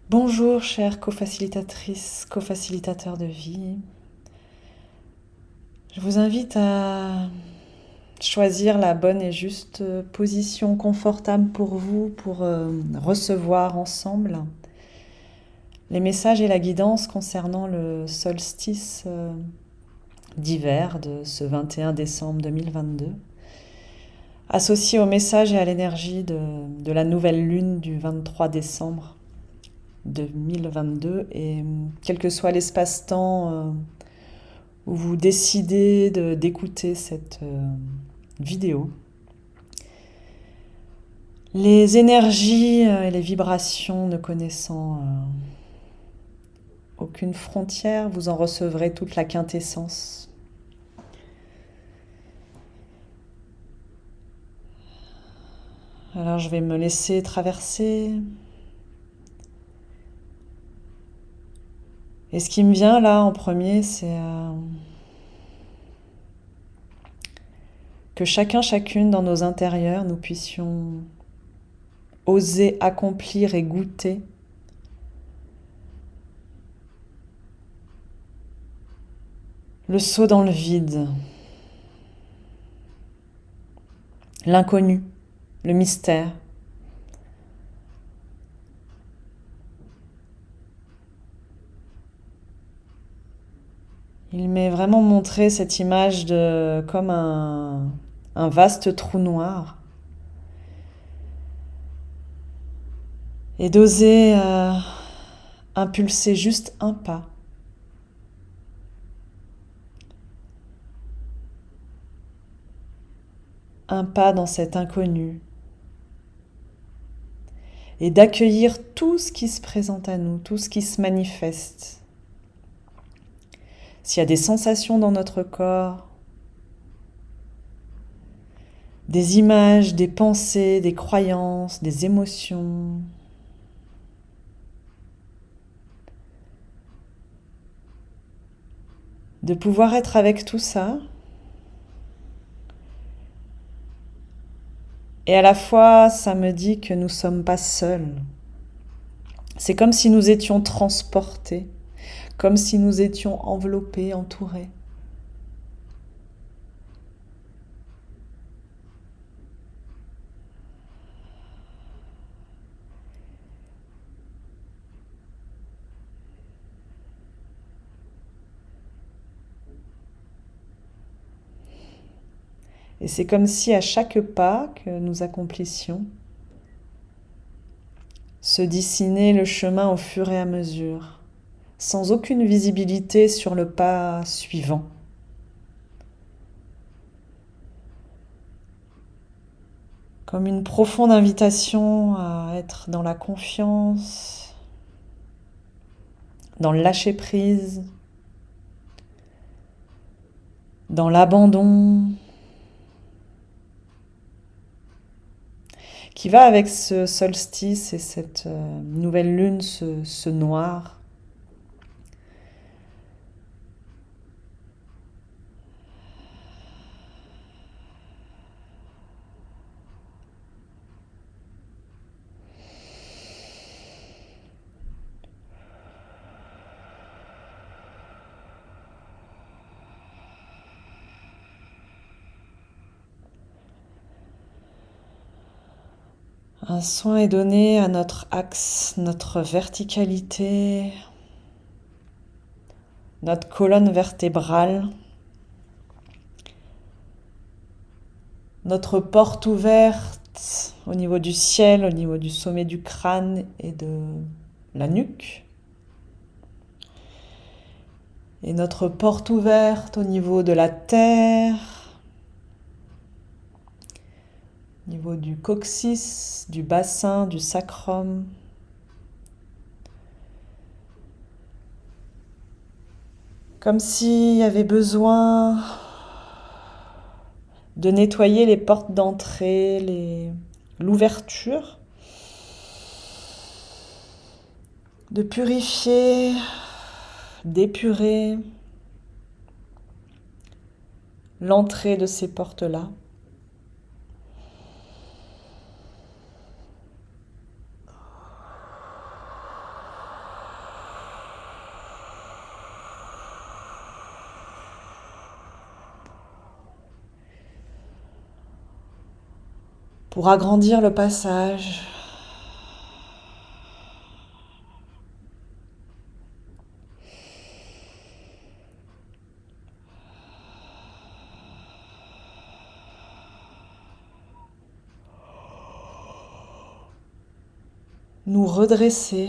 Bonjour, chère co-facilitatrice, co-facilitateur de vie. Je vous invite à choisir la bonne et juste position confortable pour vous pour recevoir ensemble les messages et la guidance concernant le solstice d'hiver de ce 21 décembre 2022, associé au message et à l'énergie de la nouvelle lune du 23 décembre 2022 et quel que soit l'espace-temps où vous décidez d'écouter cette vidéo. Les énergies et les vibrations ne connaissant aucune frontière, vous en recevrez toute la quintessence. Alors je vais me laisser traverser. Et ce qui me vient là en premier, c'est que chacune dans nos intérieurs, nous puissions oser accomplir et goûter le saut dans le vide, l'inconnu, le mystère. Il m'est vraiment montré cette image de comme un vaste trou noir et d'oser impulser juste un pas dans cet inconnu et d'accueillir tout ce qui se présente à nous, tout ce qui se manifeste. S'il y a des sensations dans notre corps, des images, des pensées, des croyances, des émotions, de pouvoir être avec tout ça et à la fois ça me dit que nous ne sommes pas seuls. C'est comme si nous étions transportés, comme si nous étions enveloppés, entourés. Et c'est comme si à chaque pas que nous accomplissions, se dessinait le chemin au fur et à mesure, sans aucune visibilité sur le pas suivant. Comme une profonde invitation à être dans la confiance, dans le lâcher-prise, dans l'abandon, qui va avec ce solstice et cette nouvelle lune, ce noir. Un soin est donné à notre axe, notre verticalité, notre colonne vertébrale, notre porte ouverte au niveau du ciel, au niveau du sommet du crâne et de la nuque. Et notre porte ouverte au niveau de la terre, au niveau du coccyx, du bassin, du sacrum. Comme s'il y avait besoin de nettoyer les portes d'entrée, l'ouverture, de purifier, d'épurer l'entrée de ces portes-là. pour agrandir le passage. Nous redresser.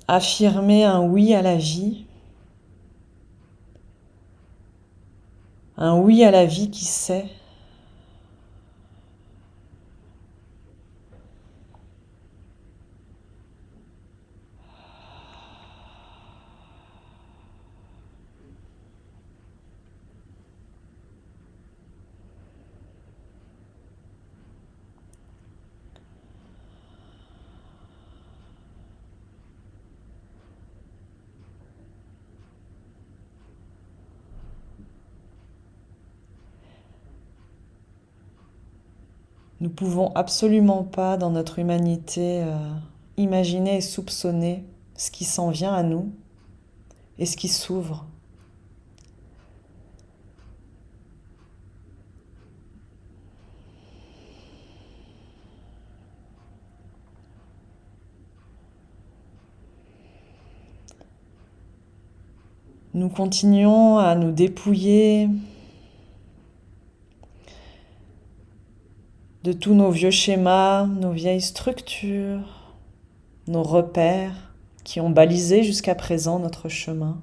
Affirmer un oui à la vie. Un oui à la vie qui sait. Nous ne pouvons absolument pas, dans notre humanité, imaginer et soupçonner ce qui s'en vient à nous et ce qui s'ouvre. Nous continuons à nous dépouiller de tous nos vieux schémas, nos vieilles structures, nos repères qui ont balisé jusqu'à présent notre chemin.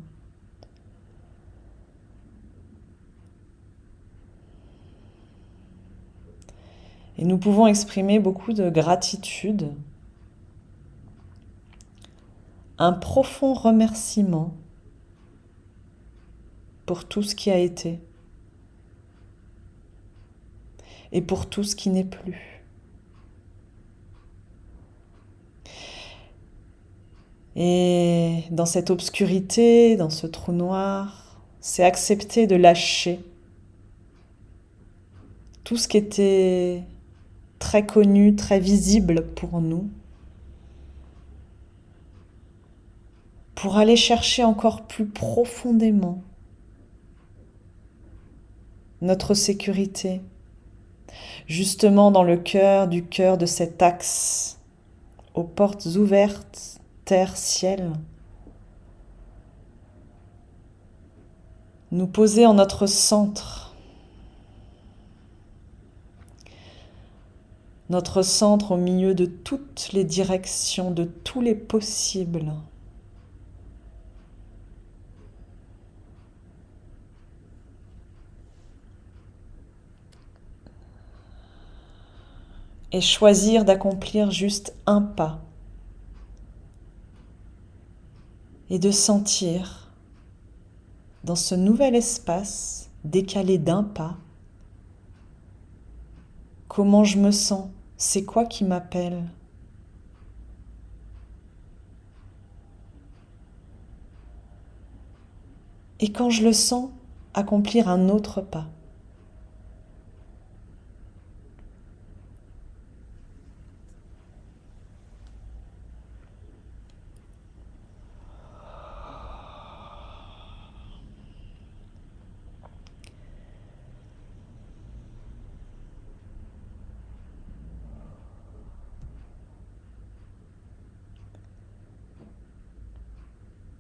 Et nous pouvons exprimer beaucoup de gratitude, un profond remerciement pour tout ce qui a été et pour tout ce qui n'est plus. Et dans cette obscurité, dans ce trou noir, c'est accepter de lâcher tout ce qui était très connu, très visible pour nous, pour aller chercher encore plus profondément notre sécurité, justement dans le cœur du cœur de cet axe, aux portes ouvertes, terre-ciel. Nous poser en notre centre au milieu de toutes les directions, de tous les possibles. Et choisir d'accomplir juste un pas. Et de sentir, dans ce nouvel espace, décalé d'un pas, comment je me sens, c'est quoi qui m'appelle. Et quand je le sens, accomplir un autre pas.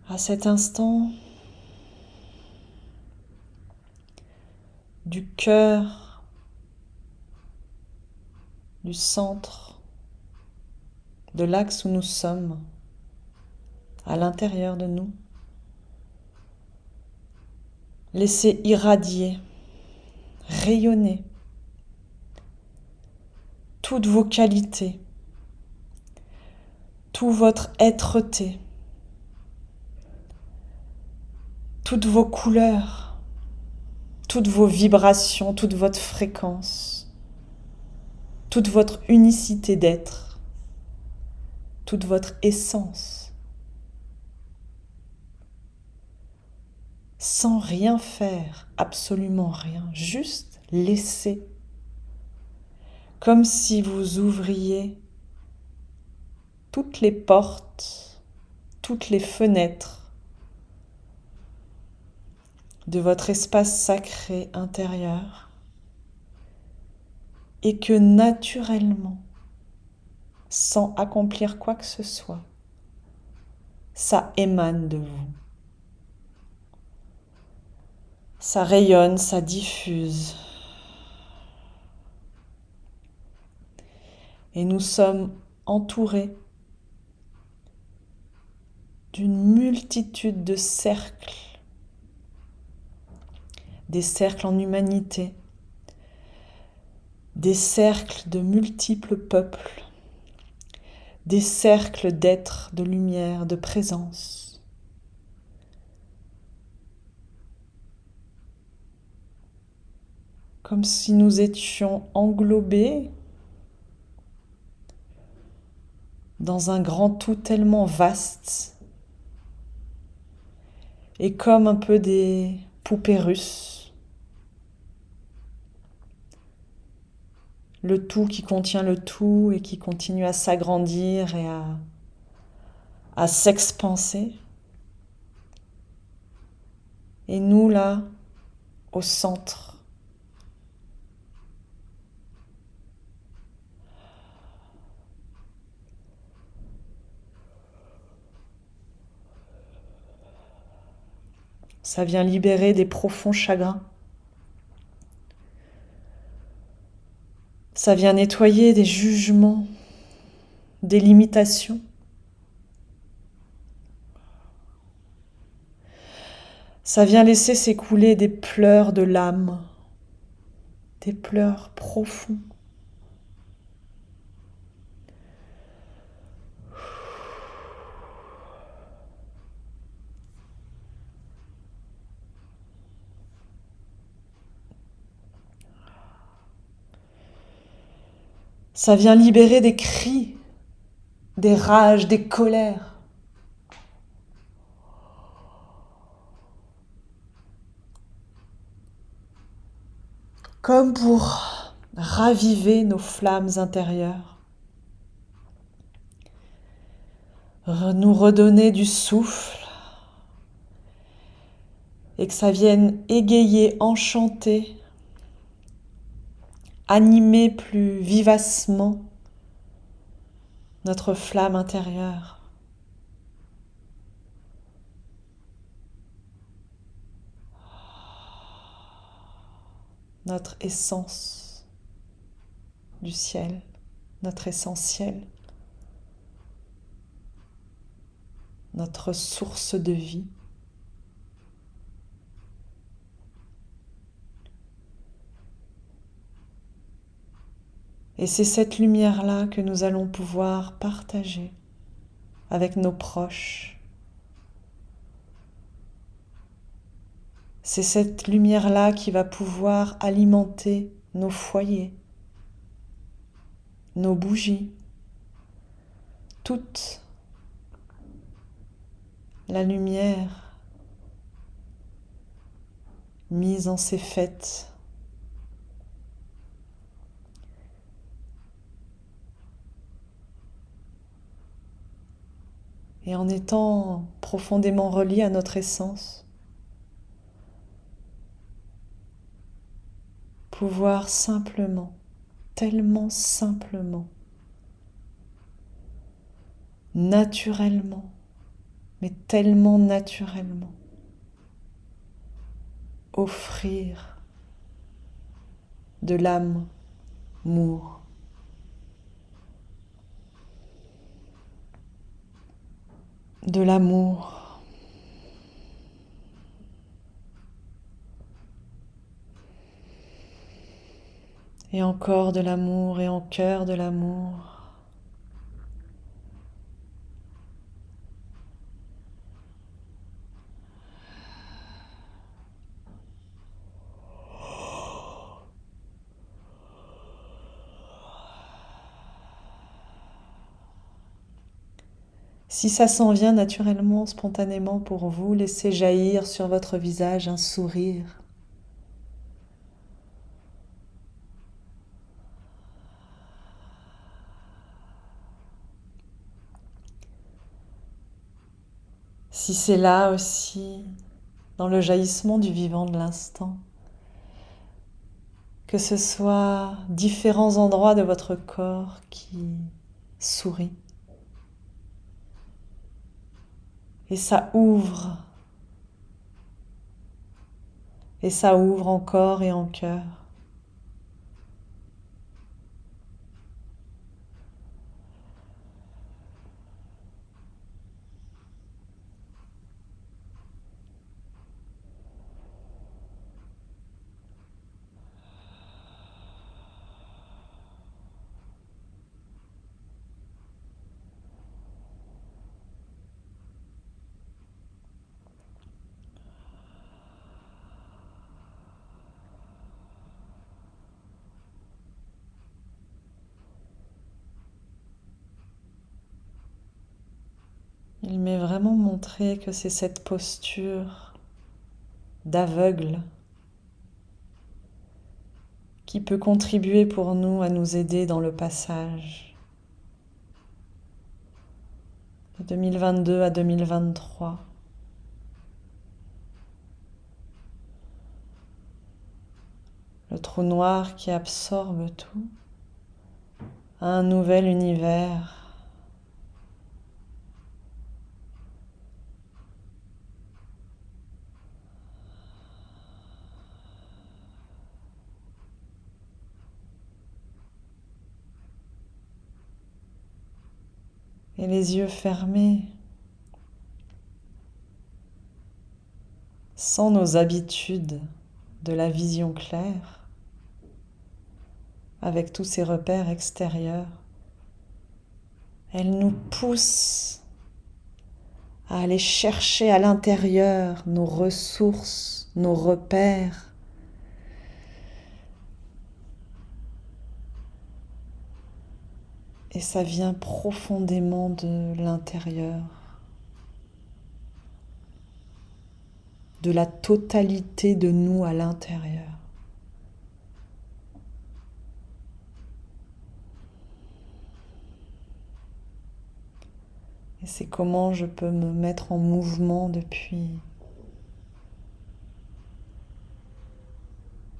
À cet instant, du cœur, du centre, de l'axe où nous sommes, à l'intérieur de nous, laissez irradier, rayonner toutes vos qualités, tout votre être-té, toutes vos couleurs, toutes vos vibrations, toute votre fréquence, toute votre unicité d'être, toute votre essence, sans rien faire, absolument rien, juste laisser, comme si vous ouvriez toutes les portes, toutes les fenêtres de votre espace sacré intérieur et que naturellement, sans accomplir quoi que ce soit, ça émane de vous. Ça rayonne, ça diffuse. Et nous sommes entourés d'une multitude de cercles, des cercles en humanité, des cercles de multiples peuples, des cercles d'êtres, de lumière, de présence. Comme si nous étions englobés dans un grand tout tellement vaste et comme un peu des poupées russes. Le tout qui contient le tout et qui continue à s'agrandir et à s'expanser. Et nous là, au centre. Ça vient libérer des profonds chagrins. Ça vient nettoyer des jugements, des limitations. Ça vient laisser s'écouler des pleurs de l'âme, des pleurs profonds. Ça vient libérer des cris, des rages, des colères. Comme pour raviver nos flammes intérieures. Nous redonner du souffle et que ça vienne égayer, enchanter, animer plus vivacement notre flamme intérieure. Notre essence du ciel, notre essentiel, notre source de vie. Et c'est cette lumière-là que nous allons pouvoir partager avec nos proches. C'est cette lumière-là qui va pouvoir alimenter nos foyers, nos bougies, toute la lumière mise en ces fêtes. Et en étant profondément relié à notre essence, pouvoir simplement, tellement simplement, naturellement, mais tellement naturellement, offrir de l'amour. De l'amour. Et encore de l'amour et en cœur de l'amour. Si ça s'en vient naturellement, spontanément pour vous, laissez jaillir sur votre visage un sourire. Si c'est là aussi, dans le jaillissement du vivant de l'instant. Que ce soit différents endroits de votre corps qui sourient. Et ça ouvre. Et ça ouvre en corps et en cœur. Il m'est vraiment montré que c'est cette posture d'aveugle qui peut contribuer pour nous à nous aider dans le passage de 2022 à 2023. Le trou noir qui absorbe tout à un nouvel univers. Et les yeux fermés, sans nos habitudes de la vision claire, avec tous ces repères extérieurs, elle nous pousse à aller chercher à l'intérieur nos ressources, nos repères. Et ça vient profondément de l'intérieur, de la totalité de nous à l'intérieur. Et c'est comment je peux me mettre en mouvement depuis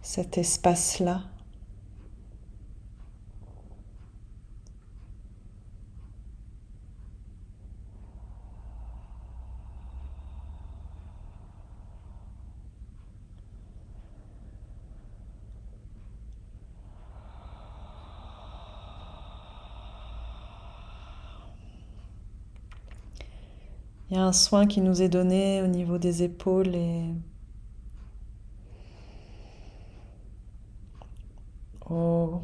cet espace-là. Il y a un soin qui nous est donné au niveau des épaules et au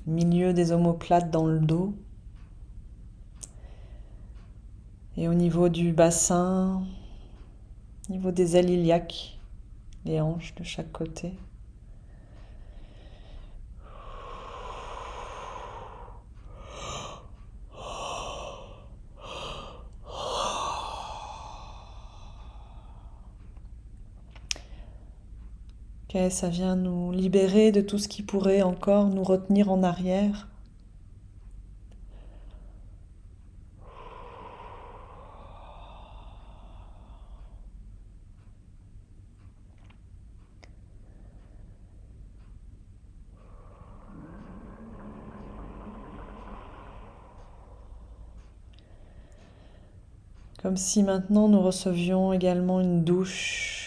milieu des omoplates dans le dos et au niveau du bassin, au niveau des ailes iliaques, les hanches de chaque côté. Ok, ça vient nous libérer de tout ce qui pourrait encore nous retenir en arrière. Comme si maintenant nous recevions également une douche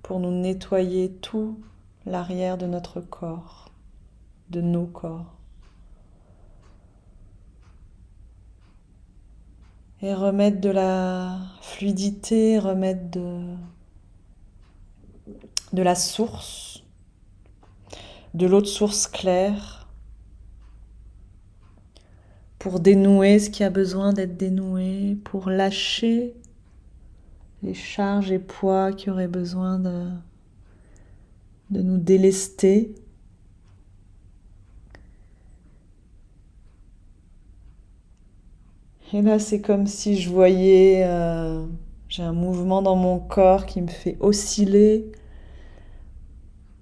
pour nous nettoyer tout l'arrière de notre corps, de nos corps. Et remettre de la fluidité, remettre de la source, de l'eau de source claire, pour dénouer ce qui a besoin d'être dénoué, pour lâcher les charges et poids qui auraient besoin de nous délester. Et là, c'est comme si je voyais, j'ai un mouvement dans mon corps qui me fait osciller.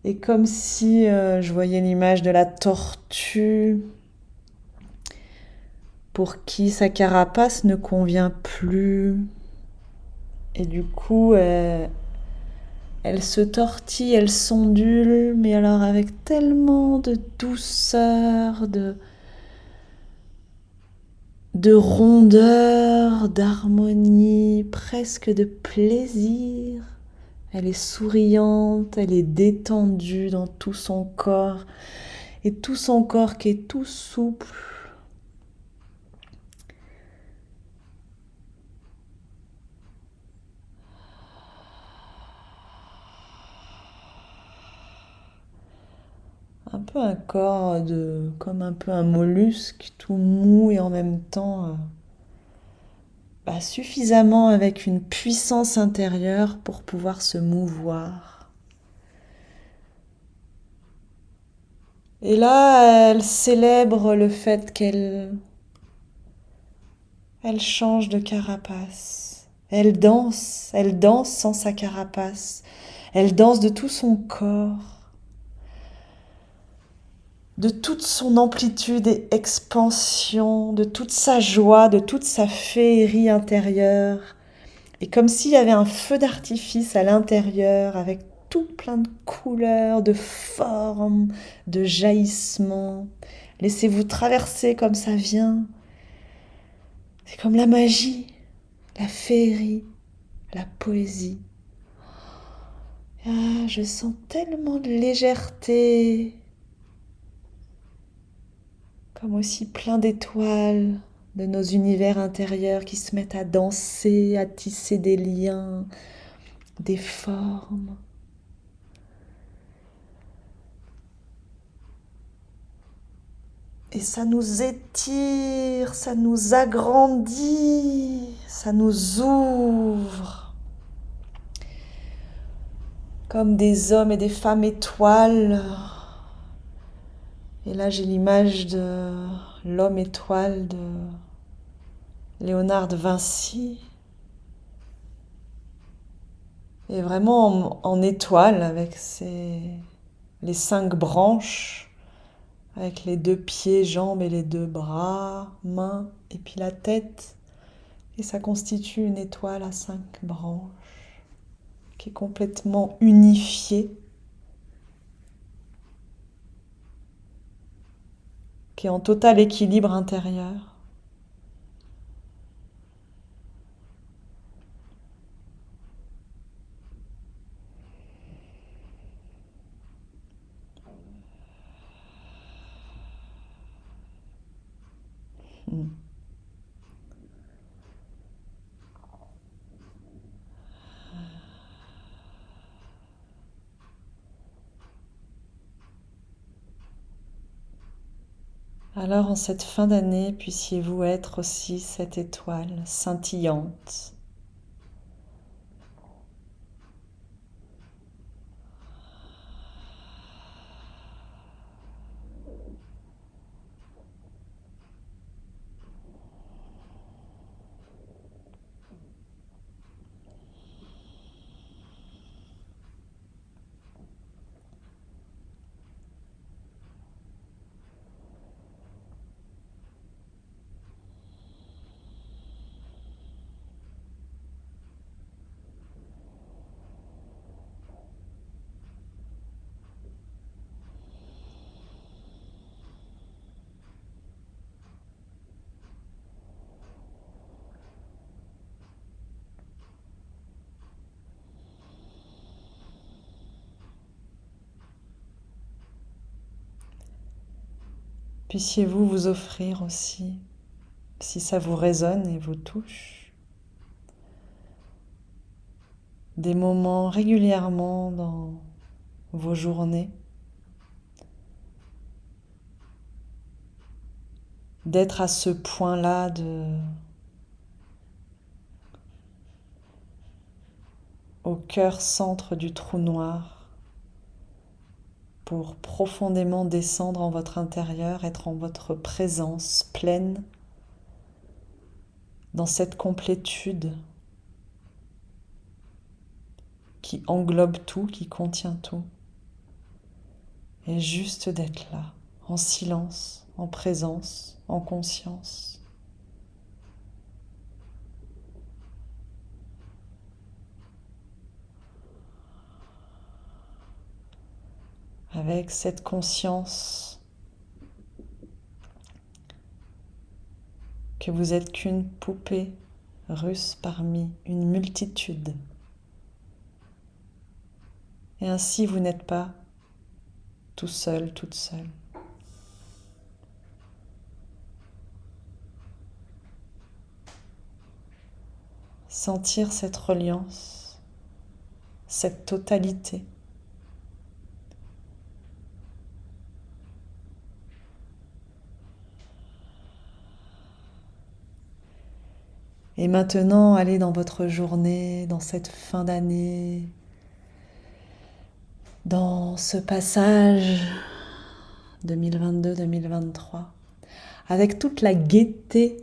Et comme si je voyais l'image de la tortue pour qui sa carapace ne convient plus. Et du coup, elle se tortille, elle s'ondule, mais alors avec tellement de douceur, de rondeur, d'harmonie, presque de plaisir. Elle est souriante, elle est détendue dans tout son corps, et tout son corps qui est tout souple. Un peu un corps comme un peu un mollusque, tout mou et en même temps suffisamment avec une puissance intérieure pour pouvoir se mouvoir. Et là, elle célèbre le fait qu'elle change de carapace. Elle danse sans sa carapace. Elle danse de tout son corps, de toute son amplitude et expansion, de toute sa joie, de toute sa féerie intérieure. Et comme s'il y avait un feu d'artifice à l'intérieur avec tout plein de couleurs, de formes, de jaillissements. Laissez-vous traverser comme ça vient. C'est comme la magie, la féerie, la poésie. Ah, je sens tellement de légèreté, comme aussi plein d'étoiles de nos univers intérieurs qui se mettent à danser, à tisser des liens, des formes. Et ça nous étire, ça nous agrandit, ça nous ouvre. Comme des hommes et des femmes étoiles. Et là, j'ai l'image de l'homme étoile de Léonard de Vinci. Et vraiment en étoile avec les 5 branches, avec les 2 pieds, jambes et les 2 bras, mains et puis la tête. Et ça constitue une étoile à 5 branches qui est complètement unifiée, qui est en total équilibre intérieur. Alors en cette fin d'année, puissiez-vous être aussi cette étoile scintillante. Puissiez-vous vous offrir aussi, si ça vous résonne et vous touche, des moments régulièrement dans vos journées, d'être à ce point-là au cœur centre du trou noir, pour profondément descendre en votre intérieur, être en votre présence pleine, dans cette complétude qui englobe tout, qui contient tout. Et juste d'être là, en silence, en présence, en conscience. avec cette conscience que vous êtes qu'une poupée russe parmi une multitude. Et ainsi, vous n'êtes pas tout seul, toute seule. Sentir cette reliance, cette totalité. Et maintenant, allez dans votre journée, dans cette fin d'année, dans ce passage 2022-2023, avec toute la gaieté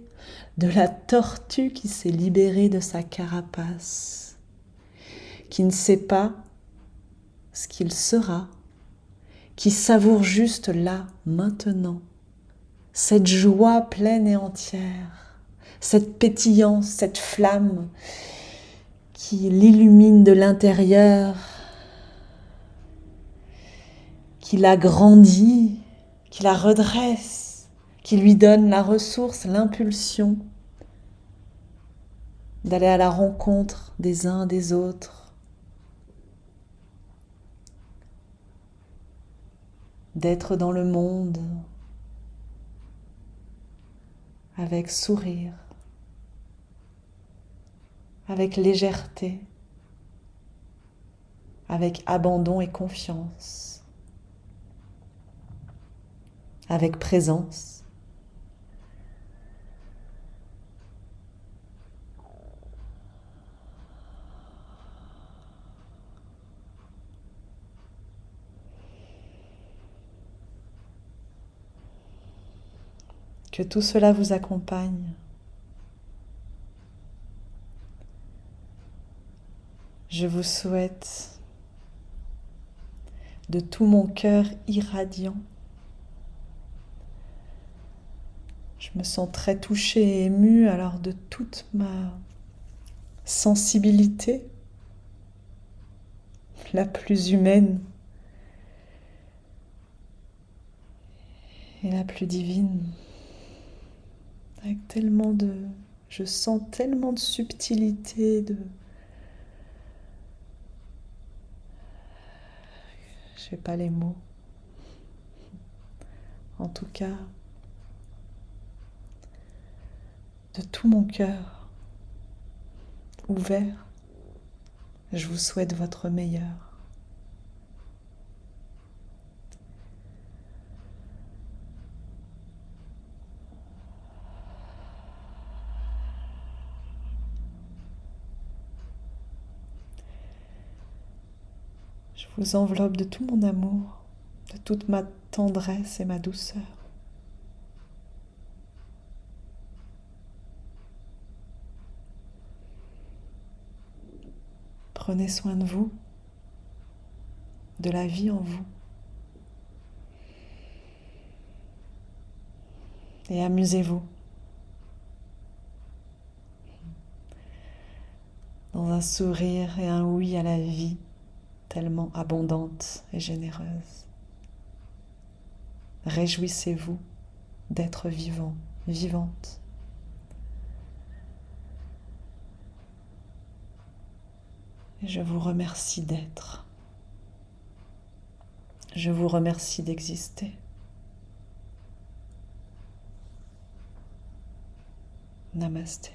de la tortue qui s'est libérée de sa carapace, qui ne sait pas ce qu'il sera, qui savoure juste là, maintenant, cette joie pleine et entière, cette pétillance, cette flamme qui l'illumine de l'intérieur, qui la grandit, qui la redresse, qui lui donne la ressource, l'impulsion d'aller à la rencontre des uns des autres, d'être dans le monde avec sourire, avec légèreté, avec abandon et confiance, avec présence. Que tout cela vous accompagne. Je vous souhaite de tout mon cœur irradiant. Je me sens très touchée et émue, alors de toute ma sensibilité, la plus humaine et la plus divine. Avec je sens tellement de subtilité, je sais pas les mots. En tout cas, de tout mon cœur ouvert, je vous souhaite votre meilleur. Je vous enveloppe de tout mon amour, de toute ma tendresse et ma douceur. Prenez soin de vous, de la vie en vous. Et amusez-vous dans un sourire et un oui à la vie tellement abondante et généreuse. Réjouissez-vous d'être vivant, vivante. Et je vous remercie d'être. Je vous remercie d'exister. Namasté.